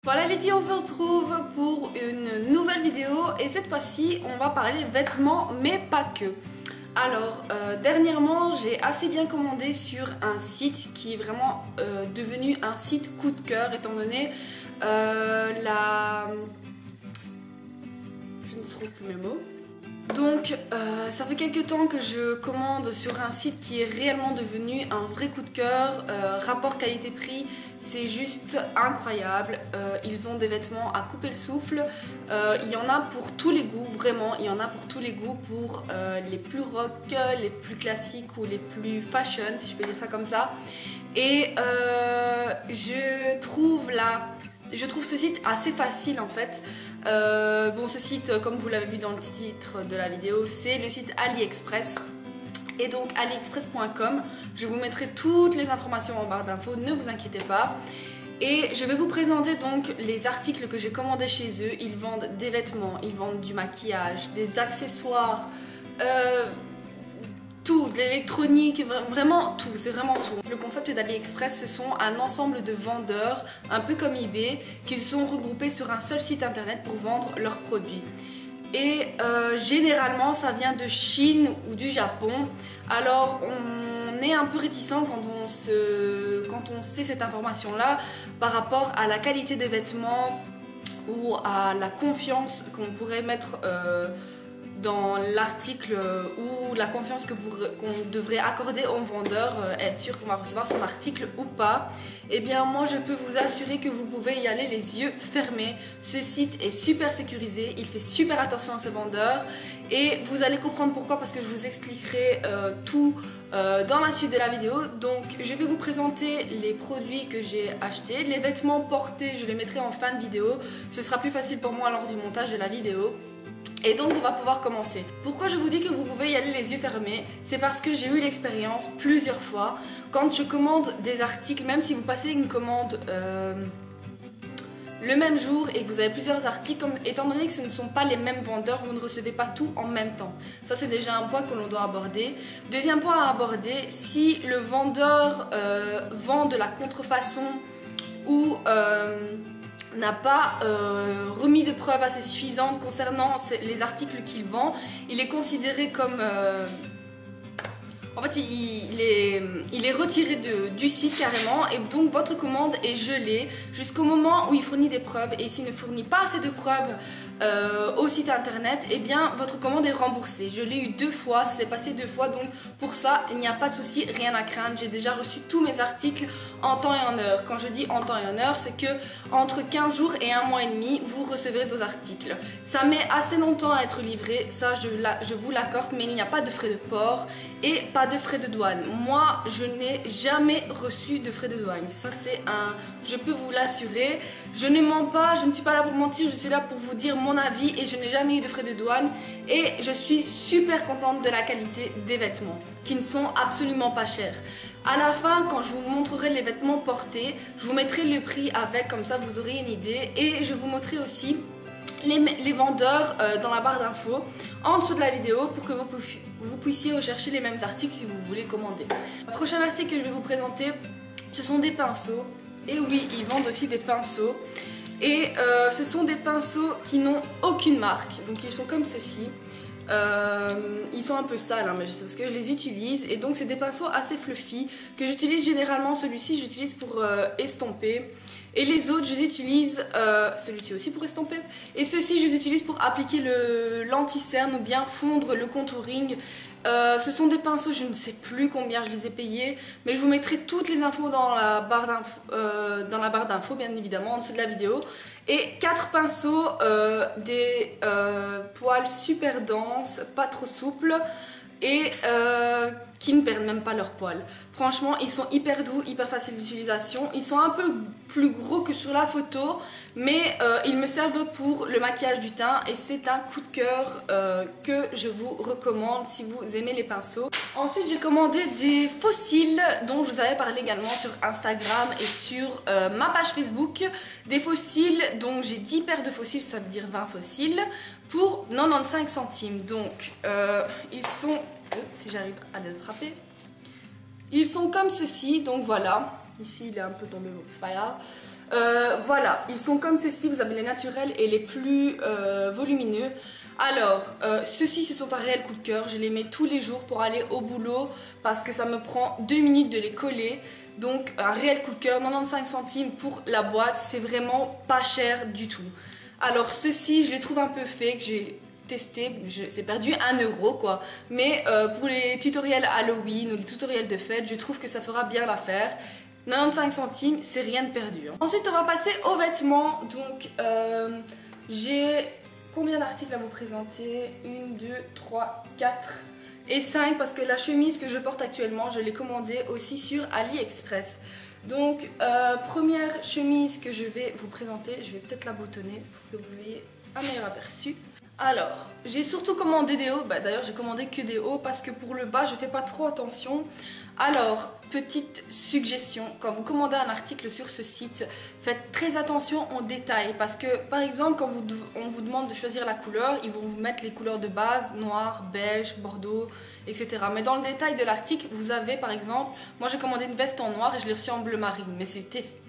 Voilà les filles, on se retrouve pour une nouvelle vidéo et cette fois-ci on va parler vêtements mais pas que. Alors dernièrement j'ai assez bien commandé sur un site qui est vraiment devenu un site coup de cœur étant donné je ne trouve plus mes mots. Donc ça fait quelques temps que je commande sur un site qui est réellement devenu un vrai coup de cœur. Rapport qualité-prix, c'est juste incroyable. Ils ont des vêtements à couper le souffle. Il y en a pour tous les goûts, vraiment. Il y en a pour tous les goûts, pour les plus rock, les plus classiques ou les plus fashion, si je peux dire ça comme ça. Et je trouve ce site assez facile en fait. Bon, ce site, comme vous l'avez vu dans le titre de la vidéo, c'est le site AliExpress. Et donc aliexpress.com, je vous mettrai toutes les informations en barre d'infos, ne vous inquiétez pas. Et je vais vous présenter donc les articles que j'ai commandés chez eux. Ils vendent des vêtements, ils vendent du maquillage, des accessoires, tout, de l'électronique, vraiment tout, c'est vraiment tout. Le concept d'AliExpress, ce sont un ensemble de vendeurs, un peu comme eBay, qui se sont regroupés sur un seul site internet pour vendre leurs produits. Et généralement ça vient de Chine ou du Japon. Alors on est un peu réticent quand on sait cette information là par rapport à la qualité des vêtements ou à la confiance qu'on pourrait mettre dans l'article ou la confiance qu'on devrait accorder au vendeur, être sûr qu'on va recevoir son article ou pas. Eh bien moi je peux vous assurer que vous pouvez y aller les yeux fermés. Ce site est super sécurisé, il fait super attention à ses vendeurs et vous allez comprendre pourquoi, parce que je vous expliquerai tout dans la suite de la vidéo. Donc je vais vous présenter les produits que j'ai achetés, les vêtements portés je les mettrai en fin de vidéo, ce sera plus facile pour moi lors du montage de la vidéo. Et donc on va pouvoir commencer. Pourquoi je vous dis que vous pouvez y aller les yeux fermés? C'est parce que j'ai eu l'expérience plusieurs fois. Quand je commande des articles, même si vous passez une commande le même jour et que vous avez plusieurs articles, étant donné que ce ne sont pas les mêmes vendeurs, vous ne recevez pas tout en même temps. Ça c'est déjà un point que l'on doit aborder. Deuxième point à aborder, si le vendeur vend de la contrefaçon ou n'a pas remis de preuves assez suffisantes concernant les articles qu'il vend, il est considéré comme... en fait, il est retiré du site carrément et donc votre commande est gelée jusqu'au moment où il fournit des preuves. Et s'il ne fournit pas assez de preuves au site internet, eh bien votre commande est remboursée. Je l'ai eu 2 fois, ça s'est passé 2 fois, donc pour ça il n'y a pas de souci, rien à craindre. J'ai déjà reçu tous mes articles en temps et en heure. Quand je dis en temps et en heure, c'est que entre 15 jours et 1 mois et demi, vous recevrez vos articles. Ça met assez longtemps à être livré, ça je vous l'accorde, mais il n'y a pas de frais de port et pas de frais de douane. Moi, je n'ai jamais reçu de frais de douane. Ça, c'est je peux vous l'assurer. Je ne mens pas, je ne suis pas là pour mentir, je suis là pour vous dire mon avis et je n'ai jamais eu de frais de douane. Et je suis super contente de la qualité des vêtements, qui ne sont absolument pas chers. À la fin, quand je vous montrerai les vêtements portés, je vous mettrai le prix avec, comme ça vous aurez une idée. Et je vous montrerai aussi les vendeurs dans la barre d'infos en dessous de la vidéo pour que vous puissiez rechercher les mêmes articles si vous voulez commander. Le prochain article que je vais vous présenter, ce sont des pinceaux. Et oui, ils vendent aussi des pinceaux. Et ce sont des pinceaux qui n'ont aucune marque. Donc ils sont comme ceci. Ils sont un peu sales, hein, mais c'est parce que je les utilise. Et donc c'est des pinceaux assez fluffy que j'utilise généralement. Celui-ci j'utilise pour estomper. Et les autres, je les utilise, celui-ci aussi pour estomper. Et ceux-ci, je les utilise pour appliquer l'anti-cerne ou bien fondre le contouring. Ce sont des pinceaux, je ne sais plus combien je les ai payés, mais je vous mettrai toutes les infos dans la barre d'infos, bien évidemment, en dessous de la vidéo. Et 4 pinceaux, des poils super denses, pas trop souples, et qui ne perdent même pas leurs poils. Franchement, ils sont hyper doux, hyper faciles d'utilisation. Ils sont un peu plus gros que sur la photo, mais ils me servent pour le maquillage du teint et c'est un coup de cœur que je vous recommande si vous aimez les pinceaux. Ensuite, j'ai commandé des fossiles dont je vous avais parlé également sur Instagram et sur ma page Facebook. Des fossiles, donc j'ai 10 paires de fossiles, ça veut dire 20 fossiles, pour 95 centimes. Donc, ils sont... si j'arrive à les attraper. Ils sont comme ceci, donc voilà. Ici il est un peu tombé, bon c'est pas grave. Voilà, ils sont comme ceci, vous avez les naturels et les plus volumineux. Alors, ceux-ci ce sont un réel coup de cœur, je les mets tous les jours pour aller au boulot parce que ça me prend 2 minutes de les coller. Donc un réel coup de cœur, 95 centimes pour la boîte, c'est vraiment pas cher du tout. Alors ceux-ci je les trouve un peu fake, j'ai testé, c'est perdu 1 euro quoi. Mais pour les tutoriels Halloween ou les tutoriels de fête, je trouve que ça fera bien l'affaire. 95 centimes, c'est rien de perdu. Ensuite on va passer aux vêtements. Donc j'ai combien d'articles à vous présenter? 1, 2, 3, 4 et 5 parce que la chemise que je porte actuellement, je l'ai commandée aussi sur AliExpress. Donc première chemise que je vais vous présenter, je vais peut-être la boutonner pour que vous ayez un meilleur aperçu. Alors, j'ai surtout commandé des hauts, d'ailleurs j'ai commandé que des hauts parce que pour le bas je fais pas trop attention. Alors, petite suggestion, quand vous commandez un article sur ce site, faites très attention aux détails parce que par exemple quand on vous demande de choisir la couleur, ils vont vous mettre les couleurs de base, noir, beige, bordeaux, etc. Mais dans le détail de l'article, vous avez par exemple, moi j'ai commandé une veste en noir et je l'ai reçue en bleu marine, mais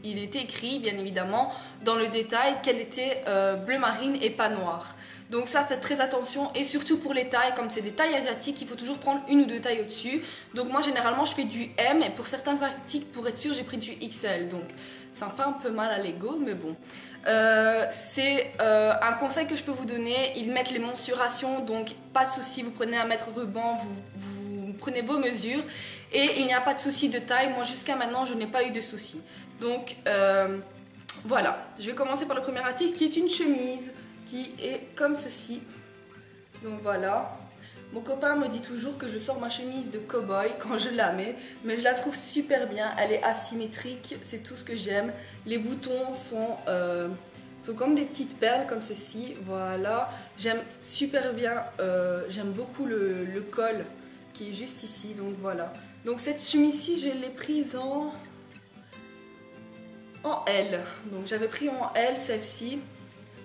il était écrit bien évidemment dans le détail qu'elle était bleu marine et pas noire. Donc ça, faites très attention et surtout pour les tailles, comme c'est des tailles asiatiques, il faut toujours prendre 1 ou 2 tailles au-dessus. Donc moi généralement je fais du M et pour certains articles, pour être sûr, j'ai pris du XL. Donc ça me fait un peu mal à l'ego, mais bon. C'est un conseil que je peux vous donner, ils mettent les mensurations, donc pas de souci, vous prenez un mètre ruban, vous prenez vos mesures et il n'y a pas de souci de taille. Moi jusqu'à maintenant je n'ai pas eu de souci. Donc voilà, je vais commencer par le premier article qui est une chemise qui est comme ceci. Donc voilà, mon copain me dit toujours que je sors ma chemise de cow-boy quand je la mets, mais je la trouve super bien, elle est asymétrique, c'est tout ce que j'aime. Les boutons sont comme des petites perles comme ceci, voilà. J'aime super bien, j'aime beaucoup le col qui est juste ici, donc voilà. Donc cette chemise-ci, je l'ai prise en L, donc j'avais pris en L celle-ci,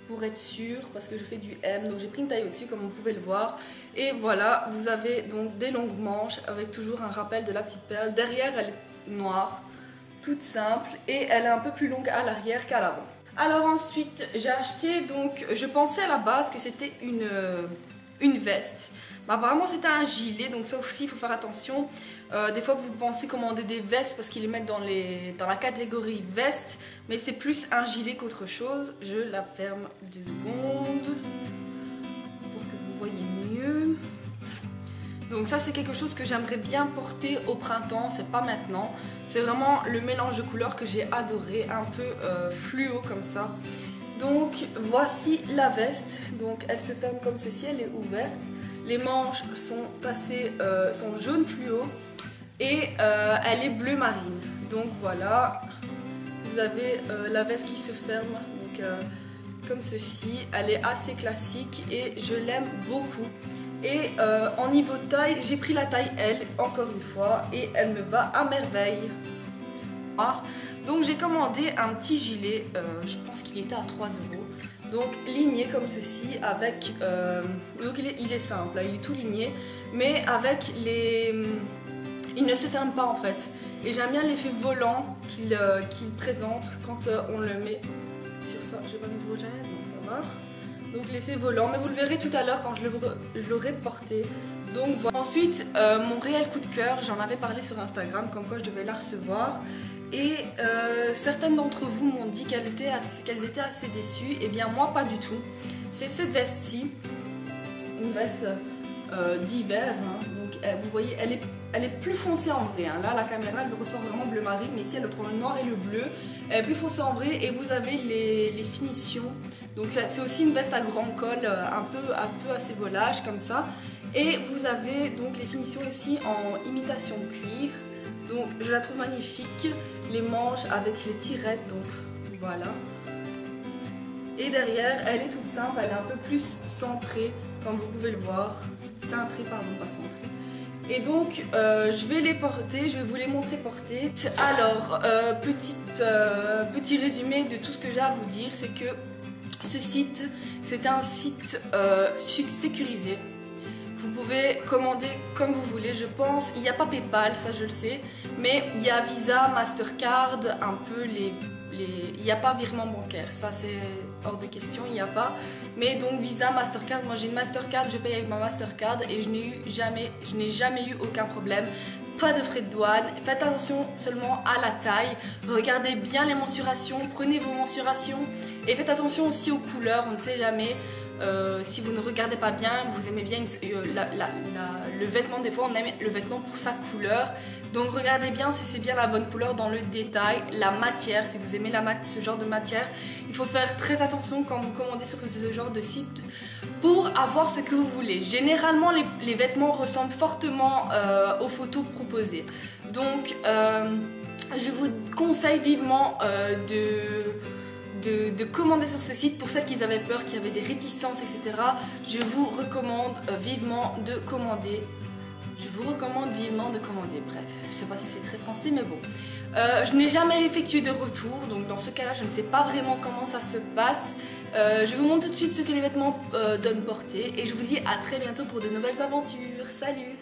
pour être sûr parce que je fais du M, donc j'ai pris une taille au-dessus comme vous pouvez le voir. Et voilà, vous avez donc des longues manches avec toujours un rappel de la petite perle. Derrière elle est noire, toute simple, et elle est un peu plus longue à l'arrière qu'à l'avant. Alors ensuite j'ai acheté, donc je pensais à la base que c'était une veste. Apparemment c'était un gilet, donc ça aussi il faut faire attention. Des fois vous pensez commander des vestes parce qu'ils les mettent dans la catégorie veste, mais c'est plus un gilet qu'autre chose. Je la ferme 2 secondes pour que vous voyez mieux. Donc ça c'est quelque chose que j'aimerais bien porter au printemps, c'est pas maintenant. C'est vraiment le mélange de couleurs que j'ai adoré, un peu fluo comme ça. Donc voici la veste, donc elle se ferme comme ceci, elle est ouverte. Les manches sont jaune fluo et elle est bleu marine. Donc voilà, vous avez la veste qui se ferme donc, comme ceci. Elle est assez classique et je l'aime beaucoup. Et en niveau taille, j'ai pris la taille L encore une fois et elle me va à merveille. Donc j'ai commandé un petit gilet, je pense qu'il était à 3 €. Donc ligné comme ceci avec, donc il est simple, il est tout ligné, mais avec il ne se ferme pas en fait. Et j'aime bien l'effet volant qu'il présente quand on le met sur ça. Je vais pas mettre rouge à lèvres, donc ça va. Donc l'effet volant, mais vous le verrez tout à l'heure quand je l'aurai porté. Donc voilà. Ensuite, mon réel coup de cœur, j'en avais parlé sur Instagram, comme quoi je devais la recevoir. Et certaines d'entre vous m'ont dit qu'elles étaient assez déçues. Et bien moi pas du tout. C'est cette veste-ci, une veste d'hiver. Hein. Donc vous voyez, elle est plus foncée en vrai. Hein. Là la caméra elle ressort vraiment bleu marine, mais ici elle est entre le noir et le bleu. Elle est plus foncée en vrai et vous avez les finitions. Donc c'est aussi une veste à grand col, un peu assez volage comme ça. Et vous avez donc les finitions ici en imitation de cuir. Donc je la trouve magnifique, les manches avec les tirettes, donc voilà. Et derrière, elle est toute simple, elle est un peu plus centrée, comme vous pouvez le voir. Cintrée, pardon, pas centrée. Et donc je vais les porter, je vais vous les montrer porter. Alors, petit résumé de tout ce que j'ai à vous dire, c'est que ce site, c'est un site sécurisé. Vous pouvez commander comme vous voulez, je pense. Il n'y a pas PayPal, ça je le sais, mais il y a Visa, Mastercard, un peu il n'y a pas virement bancaire, ça c'est hors de question, il n'y a pas. Mais donc Visa, Mastercard, moi j'ai une Mastercard, je paye avec ma Mastercard et je n'ai jamais eu aucun problème. Pas de frais de douane, faites attention seulement à la taille, regardez bien les mensurations, prenez vos mensurations et faites attention aussi aux couleurs, on ne sait jamais. Si vous ne regardez pas bien, vous aimez bien le vêtement, des fois on aime le vêtement pour sa couleur, donc regardez bien si c'est bien la bonne couleur dans le détail, la matière, si vous aimez ce genre de matière, il faut faire très attention quand vous commandez sur ce genre de site pour avoir ce que vous voulez. Généralement les vêtements ressemblent fortement aux photos proposées, donc je vous conseille vivement de commander sur ce site. Pour celles qui avaient peur, qui avaient des réticences, etc. Je vous recommande vivement de commander. Bref, je sais pas si c'est très français, mais bon. Je n'ai jamais effectué de retour, donc dans ce cas-là, je ne sais pas vraiment comment ça se passe. Je vous montre tout de suite ce que les vêtements donnent portée et je vous dis à très bientôt pour de nouvelles aventures. Salut!